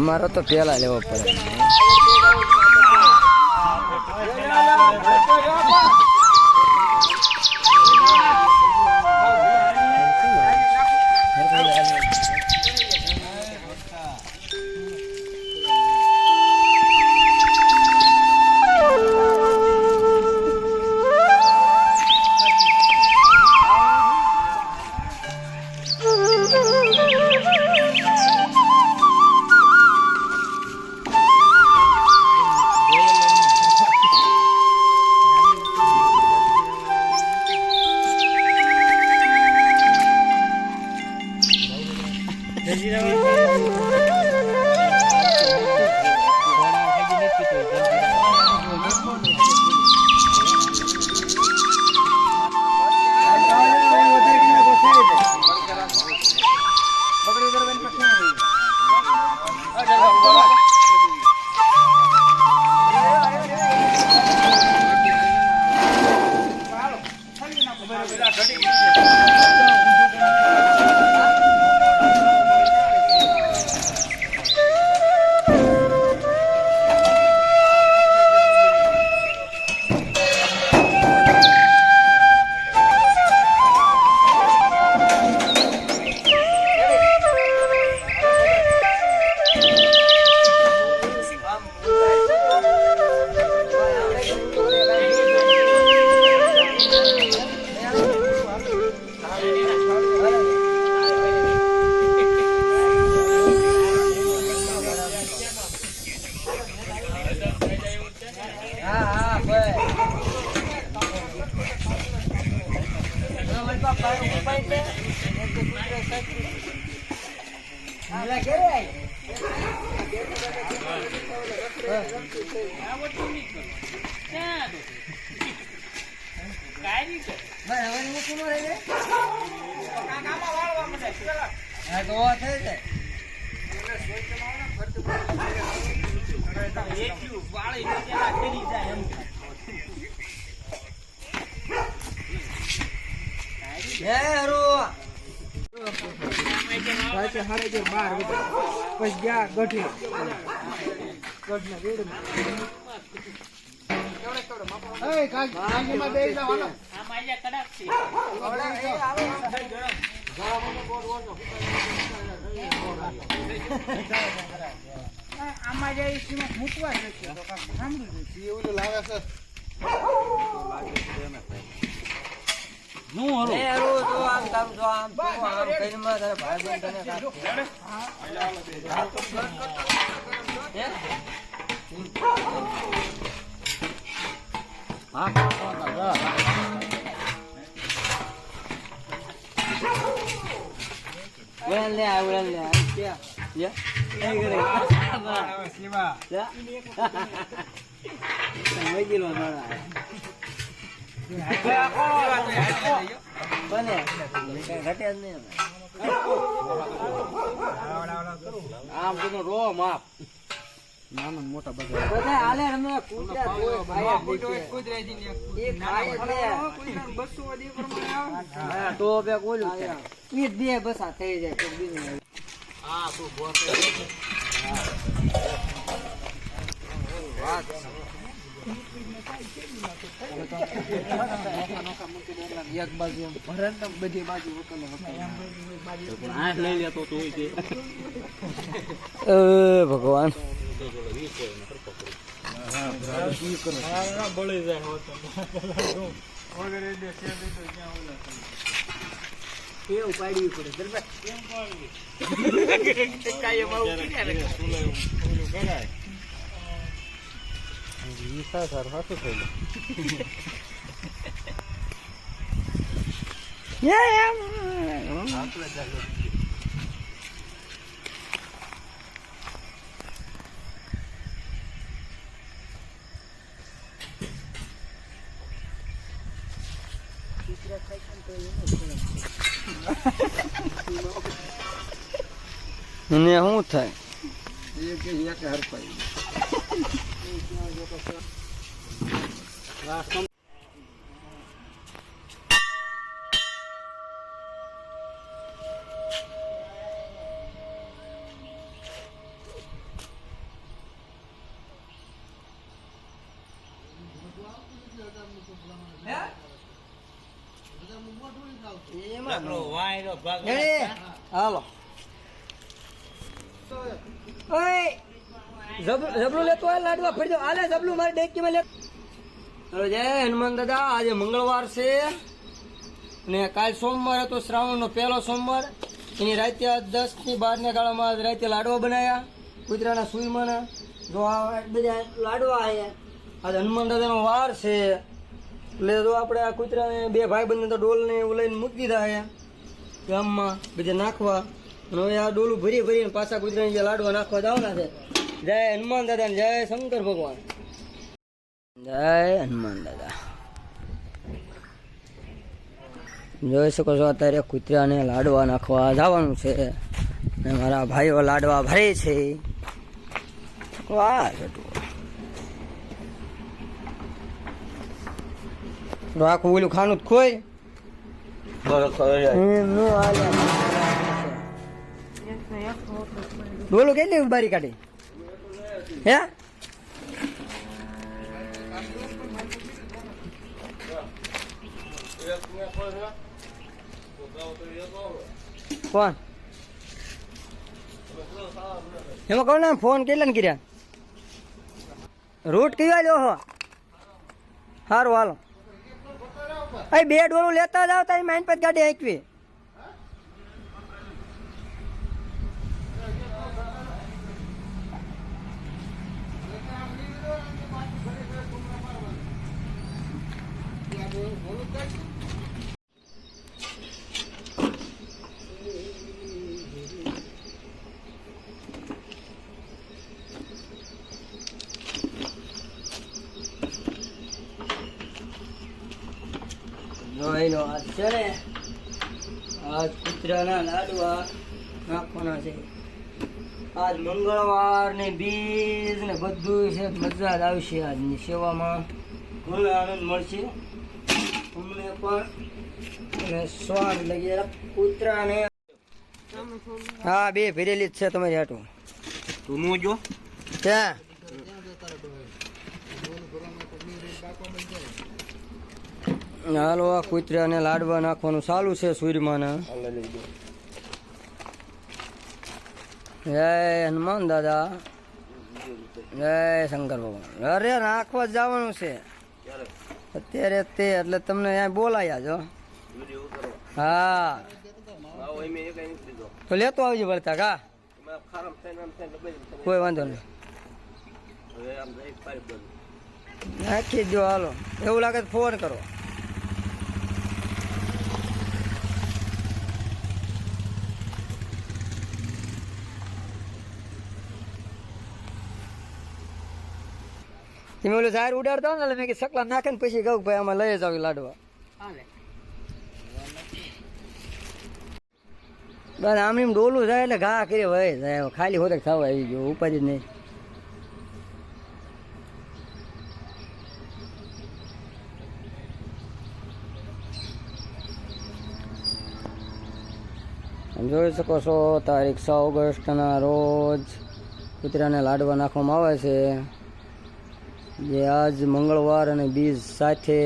તમારો તો પેલા લેવો પડે. પછી ગયા ગઢી ગઢના આમાં જાય મૂકવા એવું લાવે છે નું હરો તો આમ તારું જો આમ તો આમ કરીને માં તારે ભાઈ બેન તને હા લે લે નહીં કરે શિવા સમય ગયેલો મારા બને ઘટે જ નહીં આમ તો રો માપ નાના મોટા બધા હાલે અમે કૂતરા તો બે કોલું ઈ બે બસ આ થઈ જાય તો બીજું હા તું બોલ વાત એક બાજુ ભરણ બધી બાજુ આઠ લઈ લેતો તો ભગવાન બળી જાય એવું પાડવી પડે સર હાથું થયેલું એને શું થાય એક હરપાઈ હાલો જબલું લેતો લાડવા ફરી દો આલે જબલું મારી ડેકીમાં લે. જય હનુમાન દાદા, આજે મંગળવાર છે ને કાલ સોમવાર હતો, શ્રાવણનો પહેલો સોમવાર. એની રાતે 10 થી 12 ના ગાળામાં રાતે લાડવા બનાવ્યા કૂતરાના સુઈમાના. જો આ બધા લાડવા આયા. આજે હનુમાન દાદાનો વાર છે એટલે જો આપણે આ કૂતરાને બે ભાઈ બંને તો ડોલ ને એવું લઈને મૂકી દીધા છે ગામમાં બધે નાખવા. અને હવે આ ડોલું ભરી ભરીને પાછા કૂતરાને જે લાડવા નાખવા જવાના છે. જય હનુમાન દાદા ને જય શંકર ભગવાન. જય હનુમાન દાદા. જોઈ શકો છો અત્યારે કૂતરાને લાડવા નાખવા જવાનું છે ને મારા ભાઈઓ લાડવા ભરે છે. વાહ આખું ઓલું ખાનું ખોઈ બોલું કેટલી બારી કાઢી હે કોણ એમાં કહું ને ફોન કેટલા ને કર્યા રૂટ કયો લ્યો હો સારું હાલો. અરે બે ડોલું લેતા જાવ તારી માઇન પર ગાડી આંકવી. છે ને આજ કૂતરાના લાડવા નાખવાના છે. આજ મંગળવાર ને બીજ ને બધું છે. મજા જ આવશે આજની સેવામાં. ઘણો આનંદ મળશે અમને પણ અને સ્વાદ લગે કૂતરાને. હા, બે ભરેલી જ છે તમારી હાટું. તું નો જો ક્યાં હાલો આ કૂતરાને લાડવા નાખવાનું ચાલુ છે સૂર્યમાના. જય હનુમાન દાદા, જય શંકર ભગવાન. અરે નાખવા જવાનું છે અત્યારે તે, એટલે તમને અહીંયા બોલાયા છો. હા તો લેતો આવજો વળતા કા, કોઈ વાંધો નહીં. નાખી દો હાલો. એવું લાગે તો ફોન કરો. તમે ઓલું ઝાર ઉડાડતા હો ને એટલે મેં કે સકલા નાખે ને પછી કહું ભાઈ આમાં લઈ જાવ લાડવા. બસ આમ એમ ડોલું જાય એટલે ઘા કરી ભાઈ જાય. ખાલી હોતે થવા આવી ગયો, ઉપાધિ જ નહીં. જોઈ શકો છો તારીખ 6 ઓગસ્ટના રોજ કૂતરાને લાડવા નાખવામાં આવે છે, જે આજ મંગળવાર અને બીજ સાથે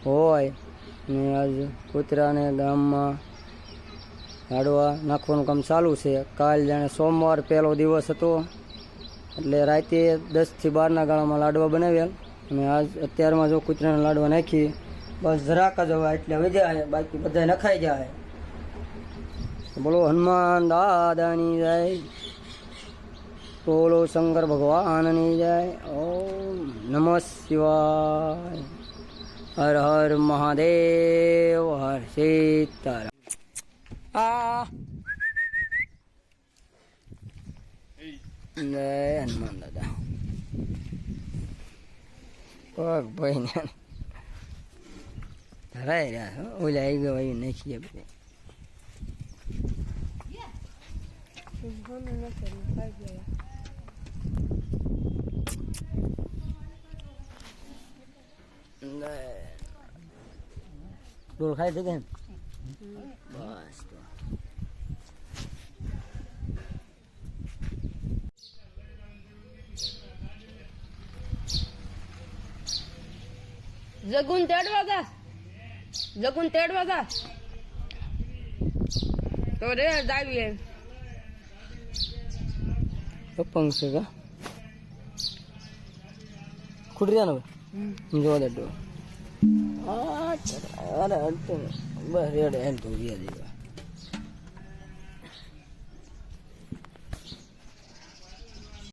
હોય. અને આજ કૂતરાને ગામમાં લાડવા નાખવાનું કામ ચાલુ છે. કાલ જાણે સોમવાર પહેલો દિવસ હતો એટલે રાતે 10 થી 12ના ગાળામાં લાડવા બનાવ્યા. અને આજ અત્યારમાં જો કૂતરાના લાડવા નાખી બસ જરાક જ હવે એટલે વધ્યા, બાકી બધા નખાઈ જાય. બોલો હનુમાન દાદાની જય, બોલો શંકર ભગવાનની જય. ઓમ નમઃ શિવાય, હર હર મહાદેવ, હર સીતારામ. જય હનુમાન દાદા. પગ ભાઈ ને ધરાઈ રહ્યા ઓલા આવી ગયો ભાઈ નાખીએ બધે. ડોલ ખાઈ શકે ને બસ. જગુન તેડવા જા તો રે જાવીએ. પપ્પંગ છે કા ખુડરિયાનો જોવા દે. અરે બસ રેડ હેલ તો ગયા